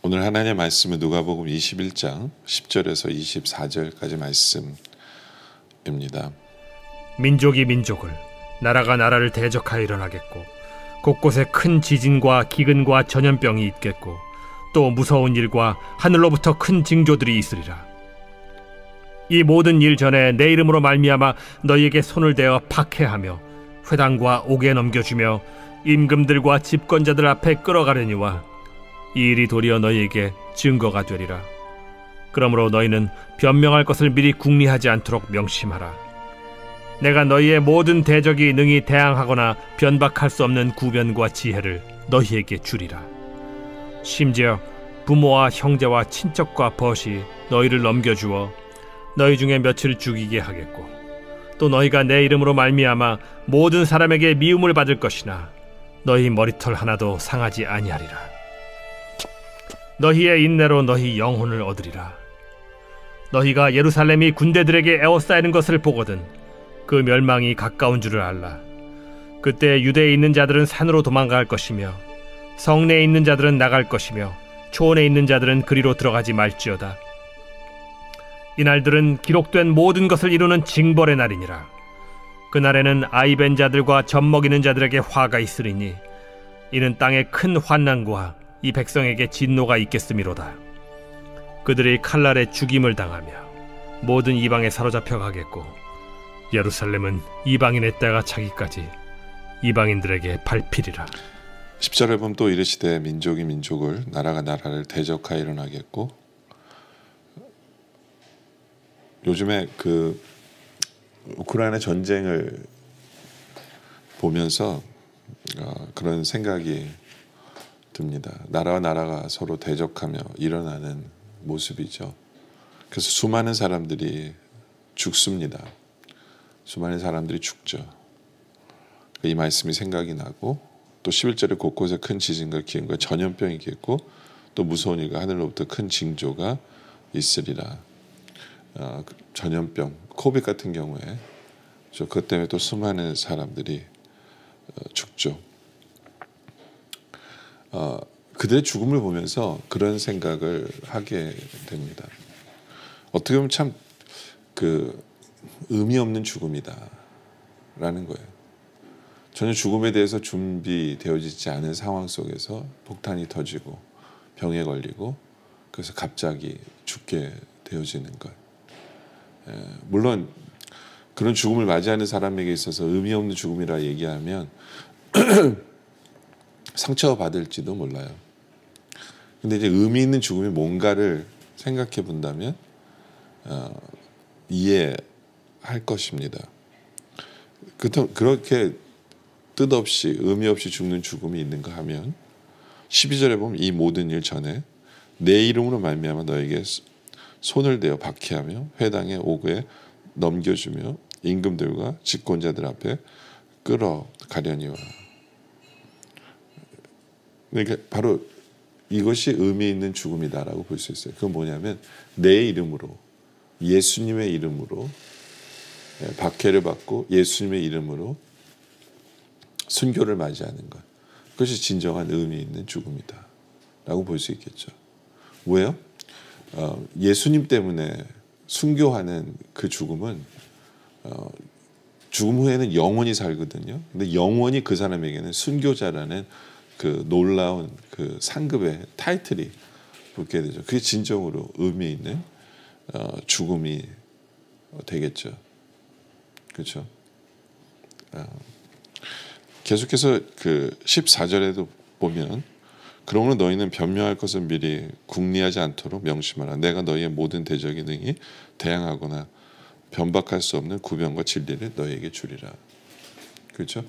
오늘 하나님의 말씀은 누가복음 21장 10절에서 24절까지 말씀입니다. 민족이 민족을, 나라가 나라를 대적하여 일어나겠고 곳곳에 큰 지진과 기근과 전염병이 있겠고 또 무서운 일과 하늘로부터 큰 징조들이 있으리라. 이 모든 일 전에 내 이름으로 말미암아 너희에게 손을 대어 박해하며 회당과 옥에 넘겨주며 임금들과 집권자들 앞에 끌어가려니와 이 일이 도리어 너희에게 증거가 되리라. 그러므로 너희는 변명할 것을 미리 궁리하지 않도록 명심하라. 내가 너희의 모든 대적이 능히 대항하거나 변박할 수 없는 구변과 지혜를 너희에게 주리라. 심지어 부모와 형제와 친척과 벗이 너희를 넘겨주어 너희 중에 며칠 죽이게 하겠고 또 너희가 내 이름으로 말미암아 모든 사람에게 미움을 받을 것이나 너희 머리털 하나도 상하지 아니하리라. 너희의 인내로 너희 영혼을 얻으리라. 너희가 예루살렘이 군대들에게 에워싸이는 것을 보거든 그 멸망이 가까운 줄을 알라. 그때 유대에 있는 자들은 산으로 도망갈 것이며 성내에 있는 자들은 나갈 것이며 초원에 있는 자들은 그리로 들어가지 말지어다. 이날들은 기록된 모든 것을 이루는 징벌의 날이니라. 그날에는 아이 벤 자들과 젖 먹이는 자들에게 화가 있으리니 이는 땅에 큰 환난과 이 백성에게 진노가 있겠음이로다. 그들이 칼날에 죽임을 당하며 모든 이방에 사로잡혀 가겠고 예루살렘은 이방인의 때가 차기까지 이방인들에게 밟히리라. 10절에 보면 또 이르시되 민족이 민족을, 나라가 나라를 대적하여 일어나겠고, 요즘에 그 우크라이나 전쟁을 보면서 그런 생각이 듭니다. 나라와 나라가 서로 대적하며 일어나는 모습이죠. 그래서 수많은 사람들이 죽습니다. 수많은 사람들이 죽죠. 이 말씀이 생각이 나고, 또 11절에 곳곳에 큰 지진과 기근과 전염병이 있겠고 또 무서운 일과 하늘로부터 큰 징조가 있으리라. 전염병, 코비드 같은 경우에 그것 때문에 또 수많은 사람들이 죽죠. 그들의 죽음을 보면서 그런 생각을 하게 됩니다. 어떻게 보면 참 의미 없는 죽음이다라는 거예요. 전혀 죽음에 대해서 준비되어지지 않은 상황 속에서 폭탄이 터지고 병에 걸리고 그래서 갑자기 죽게 되어지는 것. 물론 그런 죽음을 맞이하는 사람에게 있어서 의미 없는 죽음이라 얘기하면 상처받을지도 몰라요. 근데 이제 의미 있는 죽음이 뭔가를 생각해 본다면 이해할 것입니다. 그렇게 뜻없이 의미 없이 죽는 죽음이 있는가 하면 12절에 보면 이 모든 일 전에 내 이름으로 말미암아 너에게 손을 대어 박해하며 회당의 옥에 넘겨주며 임금들과 집권자들 앞에 끌어가려니와. 그러니까 바로 이것이 의미 있는 죽음이다라고 볼 수 있어요. 그건 뭐냐면 내 이름으로, 예수님의 이름으로 박해를 받고 예수님의 이름으로 순교를 맞이하는 것. 그것이 진정한 의미 있는 죽음이다 라고 볼 수 있겠죠. 왜요? 예수님 때문에 순교하는 그 죽음은 죽음 후에는 영원히 살거든요. 근데 영원히 그 사람에게는 순교자라는 그 놀라운 그 상급의 타이틀이 붙게 되죠. 그게 진정으로 의미 있는 죽음이 되겠죠. 그렇죠? 계속해서 그 14절에도 보면 그러므로 너희는 변명할 것을 미리 궁리하지 않도록 명심하라. 내가 너희의 모든 대적이 능히 대항하거나 변박할 수 없는 구변과 진리를 너희에게 주리라. 그렇죠?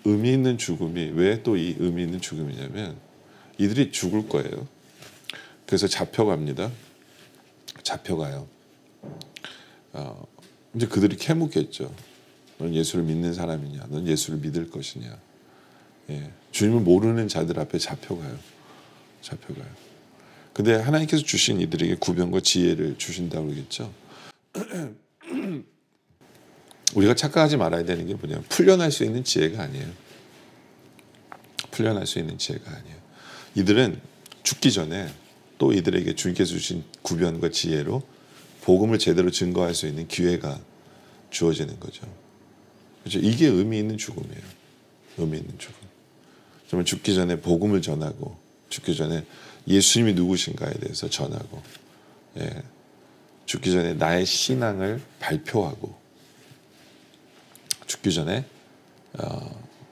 의미 있는 죽음이 왜 또 이 의미 있는 죽음이냐면 이들이 죽을 거예요. 그래서 잡혀갑니다. 잡혀가요. 이제 그들이 캐묻겠죠. 넌 예수를 믿는 사람이냐? 넌 예수를 믿을 것이냐? 예. 주님을 모르는 자들 앞에 잡혀가요. 근데 하나님께서 주신 이들에게 구변과 지혜를 주신다고 그러겠죠. 우리가 착각하지 말아야 되는 게 뭐냐면 풀려날 수 있는 지혜가 아니에요. 풀려날 수 있는 지혜가 아니에요. 이들은 죽기 전에 또 이들에게 주님께서 주신 구변과 지혜로 복음을 제대로 증거할 수 있는 기회가 주어지는 거죠. 그렇죠? 이게 의미 있는 죽음이에요. 의미 있는 죽음. 정말 죽기 전에 복음을 전하고, 죽기 전에 예수님이 누구신가에 대해서 전하고, 예. 죽기 전에 나의 신앙을 발표하고, 죽기 전에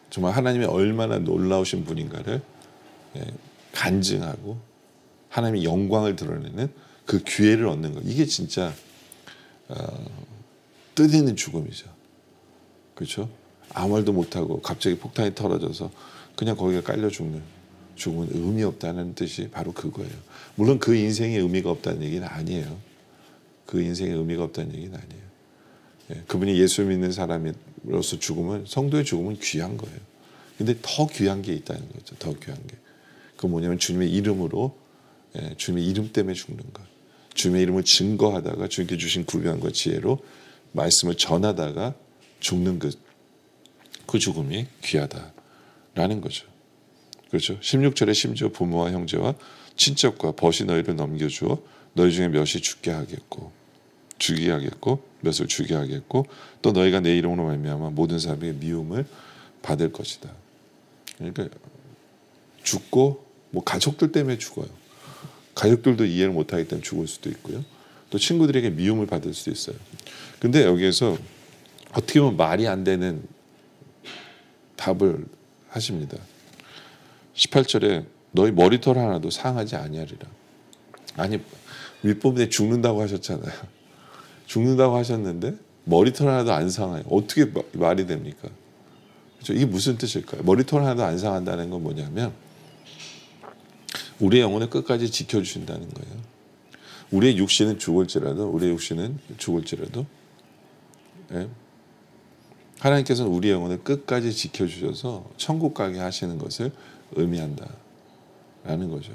정말 하나님이 얼마나 놀라우신 분인가를 간증하고 하나님의 영광을 드러내는 그 기회를 얻는 것. 이게 진짜 뜻있는 죽음이죠. 그렇죠? 아무 말도 못하고 갑자기 폭탄이 터져서 그냥 거기에 깔려 죽는 죽음은 의미 없다는 뜻이 바로 그거예요. 물론 그 인생에 의미가 없다는 얘기는 아니에요. 그 인생에 의미가 없다는 얘기는 아니에요. 예, 그분이 예수 믿는 사람으로서 죽음은, 성도의 죽음은 귀한 거예요. 근데 더 귀한 게 있다는 거죠. 더 귀한 게. 그 뭐냐면 주님의 이름으로, 주님의 이름 때문에 죽는 것. 주님의 이름을 증거하다가 주님께 주신 구변과 지혜로 말씀을 전하다가 죽는 그 죽음이 귀하다라는 거죠. 그렇죠. 16절에 심지어 부모와 형제와 친척과 벗이 너희를 넘겨주어 너희 중에 몇이 죽게 하겠고 몇을 죽게 하겠고 또 너희가 내 이름으로 말미암아 모든 사람에게 미움을 받을 것이다. 그러니까 죽고 뭐 가족들 때문에 죽어요. 가족들도 이해를 못하기 때문에 죽을 수도 있고요. 또 친구들에게 미움을 받을 수도 있어요. 근데 여기에서 어떻게 보면 말이 안 되는 답을 하십니다. 18절에 너희 머리털 하나도 상하지 아니하리라. 아니, 윗부분에 죽는다고 하셨잖아요. 죽는다고 하셨는데 머리털 하나도 안 상해요. 어떻게 말이 됩니까? 그렇죠? 이게 무슨 뜻일까요? 머리털 하나도 안 상한다는 건 뭐냐면 우리의 영혼을 끝까지 지켜주신다는 거예요. 우리의 육신은 죽을지라도 예? 하나님께서는 우리의 영혼을 끝까지 지켜주셔서 천국 가게 하시는 것을 의미한다라는 거죠.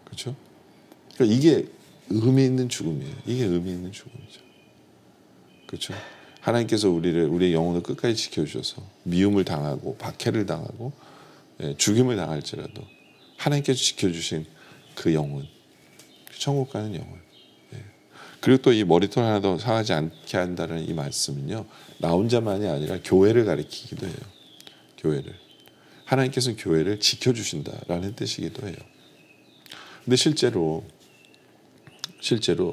그렇죠? 그러니까 이게 의미 있는 죽음이에요. 이게 의미 있는 죽음이죠. 그렇죠? 하나님께서 우리의 영혼을 끝까지 지켜주셔서 미움을 당하고 박해를 당하고 죽임을 당할지라도 하나님께서 지켜주신 그 영혼, 천국 가는 영혼. 그리고 또 이 머리털 하나도 상하지 않게 한다는 이 말씀은요, 나 혼자만이 아니라 교회를 가리키기도 해요. 교회를. 하나님께서는 교회를 지켜주신다라는 뜻이기도 해요. 근데 실제로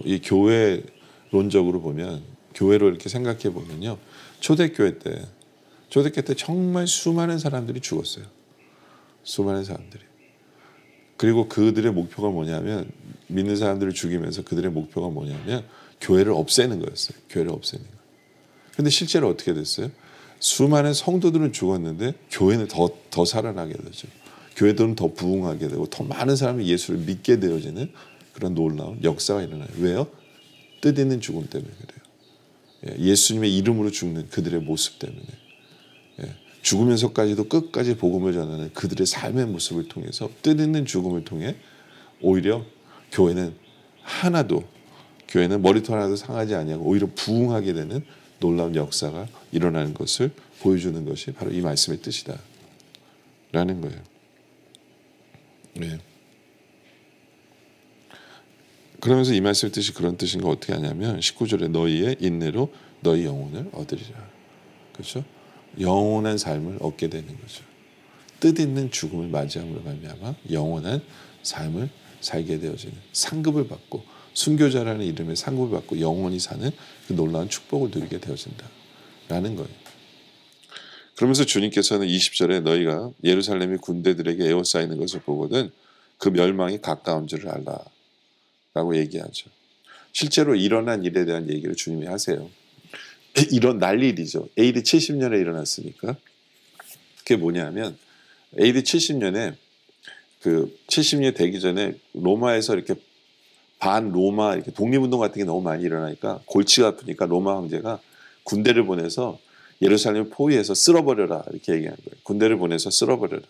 이 교회론적으로 보면, 교회로 이렇게 생각해 보면요, 초대교회 때 정말 수많은 사람들이 죽었어요. 수많은 사람들이. 그리고 그들의 목표가 뭐냐면, 믿는 사람들을 죽이면서 그들의 목표가 뭐냐면 교회를 없애는 거였어요. 교회를 없애는 거. 근데 실제로 어떻게 됐어요? 수많은 성도들은 죽었는데 교회는 더 살아나게 되죠. 교회들은 더 부흥하게 되고 더 많은 사람이 예수를 믿게 되어지는 그런 놀라운 역사가 일어나요. 왜요? 뜻있는 죽음 때문에 그래요. 예수님의 이름으로 죽는 그들의 모습 때문에. 죽으면서까지도 끝까지 복음을 전하는 그들의 삶의 모습을 통해서, 뜻있는 죽음을 통해 오히려 교회는 머리털 하나도 상하지 아니하고 오히려 부흥하게 되는 놀라운 역사가 일어나는 것을 보여주는 것이 바로 이 말씀의 뜻이다라는 거예요. 네. 그러면서 이 말씀의 뜻이 그런 뜻인가 어떻게 하냐면 19절에 너희의 인내로 너희 영혼을 얻으리라. 그렇죠? 영원한 삶을 얻게 되는 거죠. 뜻있는 죽음을 맞이함으로 말미암아 영원한 삶을 살게 되어지는, 상급을 받고, 순교자라는 이름의 상급을 받고 영원히 사는 그 놀라운 축복을 누리게 되어진다라는 거예요. 그러면서 주님께서는 20절에 너희가 예루살렘의 군대들에게 에워싸이는 것을 보거든 그 멸망이 가까운 줄을 알라라고 얘기하죠. 실제로 일어난 일에 대한 얘기를 주님이 하세요. 이런 난리일이죠. AD 70년에 일어났으니까. 그게 뭐냐면 AD 70년에 그 70년 되기 전에 로마에서 이렇게 반로마 이렇게 독립운동 같은 게 너무 많이 일어나니까 골치가 아프니까 로마 황제가 군대를 보내서 예루살렘을 포위해서 쓸어버려라 이렇게 얘기하는 거예요. 군대를 보내서 쓸어버려라.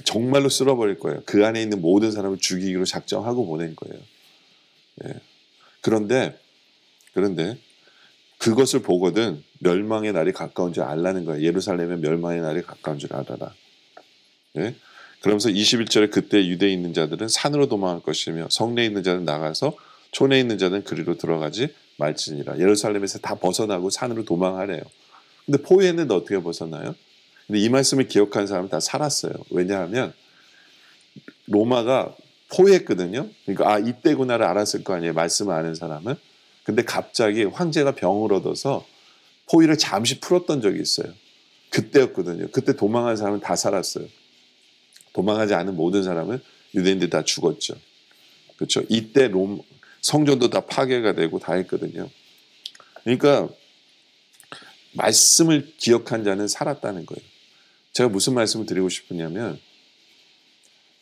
정말로 쓸어버릴 거예요. 그 안에 있는 모든 사람을 죽이기로 작정하고 보낸 거예요. 그런데 그것을 보거든 멸망의 날이 가까운 줄 알라는 거예요. 예루살렘의 멸망의 날이 가까운 줄 알아라. 그러면서 21절에 그때 유대에 있는 자들은 산으로 도망할 것이며 성내에 있는 자는 나가서 촌에 있는 자는 그리로 들어가지 말지니라. 예루살렘에서 다 벗어나고 산으로 도망하래요. 근데 포위했는데 어떻게 벗어나요? 근데 이 말씀을 기억한 사람은 다 살았어요. 왜냐하면 로마가 포위했거든요. 그러니까 이때구나를 알았을 거 아니에요. 말씀을 아는 사람은. 근데 갑자기 황제가 병을 얻어서 포위를 잠시 풀었던 적이 있어요. 그때였거든요. 그때 도망한 사람은 다 살았어요. 도망하지 않은 모든 사람은 유대인들 다 죽었죠. 그렇죠. 이때 성전도 다 파괴가 되고 다 했거든요. 그러니까 말씀을 기억한 자는 살았다는 거예요. 제가 무슨 말씀을 드리고 싶으냐면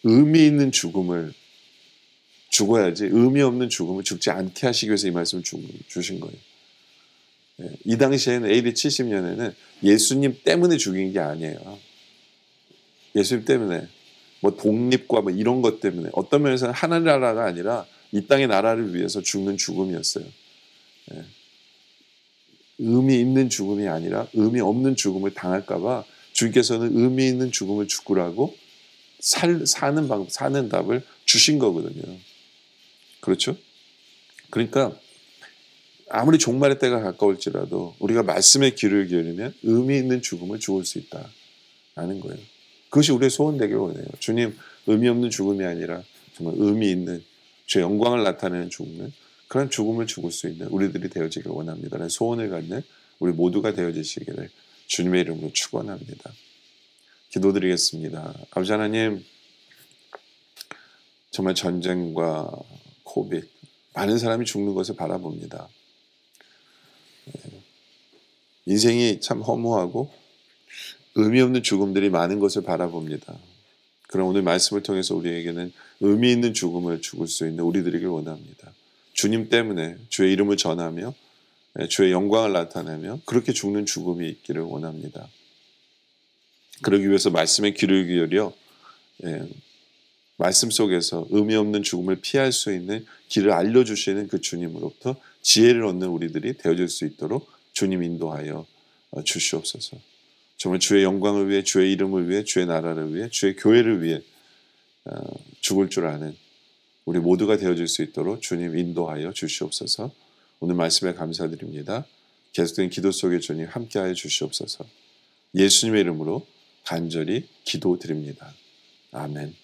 의미 있는 죽음을 죽어야지 의미 없는 죽음을 죽지 않게 하시기 위해서 이 말씀을 주신 거예요. 이 당시에는 AD 70년에는 예수님 때문에 죽인 게 아니에요. 예수님 때문에 뭐 독립과 뭐 이런 것 때문에 어떤 면에서는 하나님 나라가 아니라 이 땅의 나라를 위해서 죽는 죽음이었어요. 의미 있는 죽음이 아니라 의미 없는 죽음을 당할까 봐 주님께서는 의미 있는 죽음을 죽으라고 사는 답을 주신 거거든요. 그렇죠? 그러니까 아무리 종말의 때가 가까울지라도 우리가 말씀에 귀를 기울이면 의미 있는 죽음을 죽을 수 있다라는 거예요. 그것이 우리의 소원 되길 원해요. 주님, 의미 없는 죽음이 아니라 정말 의미 있는 주의 영광을 나타내는 죽음을 그런 죽음을 죽을 수 있는 우리들이 되어지길 원합니다. 라는 소원을 갖는 우리 모두가 되어지시기를 주님의 이름으로 축원합니다. 기도드리겠습니다. 아버지 하나님, 정말 전쟁과 코비드 많은 사람이 죽는 것을 바라봅니다. 인생이 참 허무하고 의미 없는 죽음들이 많은 것을 바라봅니다. 그럼 오늘 말씀을 통해서 우리에게는 의미 있는 죽음을 죽을 수 있는 우리들이길 원합니다. 주님 때문에 주의 이름을 전하며 주의 영광을 나타내며 그렇게 죽는 죽음이 있기를 원합니다. 그러기 위해서 말씀에 귀를 기울여 말씀 속에서 의미 없는 죽음을 피할 수 있는 길을 알려주시는 그 주님으로부터 지혜를 얻는 우리들이 되어질 수 있도록 주님 인도하여 주시옵소서. 정말 주의 영광을 위해, 주의 이름을 위해, 주의 나라를 위해, 주의 교회를 위해 죽을 줄 아는 우리 모두가 되어질 수 있도록 주님 인도하여 주시옵소서. 오늘 말씀에 감사드립니다. 계속된 기도 속에 주님 함께하여 주시옵소서. 예수님의 이름으로 간절히 기도드립니다. 아멘.